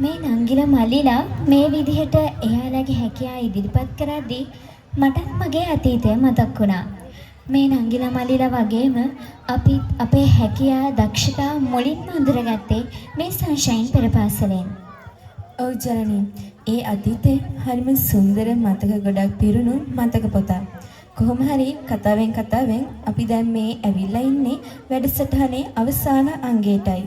මේ නංගිලා මල්ලිලා මේ විදිහට එයාලගේ හැකියාව ඉදිරිපත් කරද්දී මටත් මගේ අතීතය මතක් වුණා. මේ නංගිලා මල්ලිලා වගේම අපි අපේ හැකියාව දක්ෂතා මුලින්ම අඳුරගත්තේ මේ සන්ෂයින් පෙරපාසලෙන්. ඔව් ජනනි, ඒ අතීතේ හරිම සුන්දර මතක ගොඩක් පිරුණු මතක පොතක්. කොහොම හරි කතාවෙන් අපි දැන් මේ ඇවිල්ලා ඉන්නේ වැඩසටහනේ අවසාන අංගයටයි.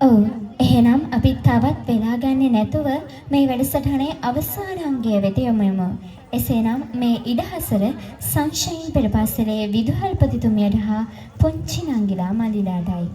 ඔව්, එහෙනම් අපි තවත් වෙලා ගන්නේ නැතුව මේ වැඩසටහනේ අවසාන අංගය වෙත යමු. එසේනම් මේ ඉඩහසර සන්ෂයින් පෙරපාසලේ විදුහල්පතිතුමියට හා පුංචි නංගිලා මල්ලිලාටයි.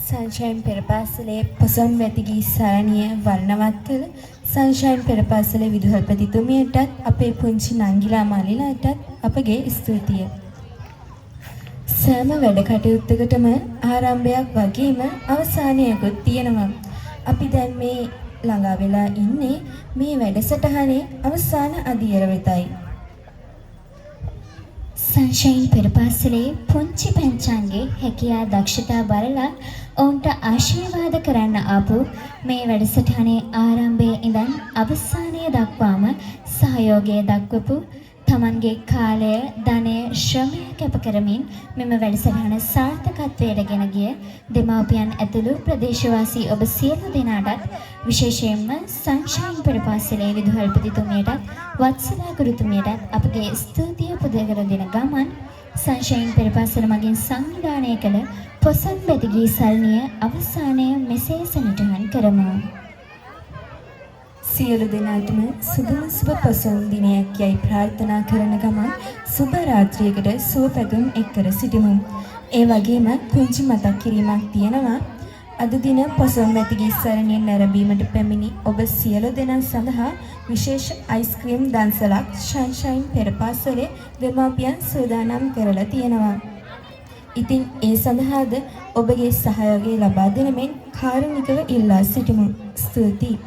සන්ෂයින් පෙරපාසලේ පොසොන් වැතිගී සරණිය වර්ණවත් කළ සන්ෂයින් පෙරපාසලේ විදුහල්පතිතුමියටත් අපේ පුංචි නංගිලා මල්ලිලාටත් අපගේ ස්තුතිය. සෑම වැඩ කටයුත්තකටම ආරම්භයක් වගේම අවසානයකුත් තියෙනවා. අපි දැන් මේ ළඟා වෙලා ඉන්නේ මේ වැඩසටහනේ අවසාන අදියර වෙතයි. සන්ෂයින් පෙරපාසලේ පුංචි පැංචාන්ගේ හැකියාව දක්ෂතා බලලා ඔවුන්ට ආශිර්වාද කරන්න ආපු මේ වැඩසටහනේ ආරම්භයේ ඉඳන් අවසානය දක්වාම සහයෝගය දක්වපු තමන්ගේ කාලය, ධනය, ශ්‍රමය කැප කරමින් මෙම වැඩසටහන සාර්ථකත්වයට ගෙන ගිය දෙමාපියන් ඇතුළු ප්‍රදේශවාසී ඔබ සියලු දෙනාටත් විශේෂයෙන්ම සංශයන් පෙරපාසලේ විදුහල්පතිතුමියටත් වත්සලා ගුරුතුමියටත් අපගේ ස්තුතිය පුද කර දෙන ගමන් සංශයන් පෙරපාසල මගින් සංවිධානය කළ පොසොන් බැතිගී සල්නිය අවසානය මෙසේ සනිටුහන් කරමු. සියලු දෙනාටම සුබම සුබ පොසොන් දිනයක් යයි ප්‍රාර්ථනා කරන ගමන් සුබ රාත්‍රියකට සුව පැතුම් එක් කර සිටිමු. ඒ වගේම කුංචි මතක් කිරීමක් තියෙනවා. අද දින පොසොන් බැතිගී සරණිය නැරඹීමට පැමිණි ඔබ සියලු දෙනා සඳහා විශේෂ අයිස්ක්‍රීම් දන්සලක් ශන්ෂයින් පෙරපාසලේ දෙමාපියන් සූදානම් කරලා තියෙනවා. ඉතින් ඒ සඳහාද ඔබගේ සහයෝගය ලබා දෙන මෙන් කාරුණිකව ඉල්ලා සිටිමු. ස්තුතියි.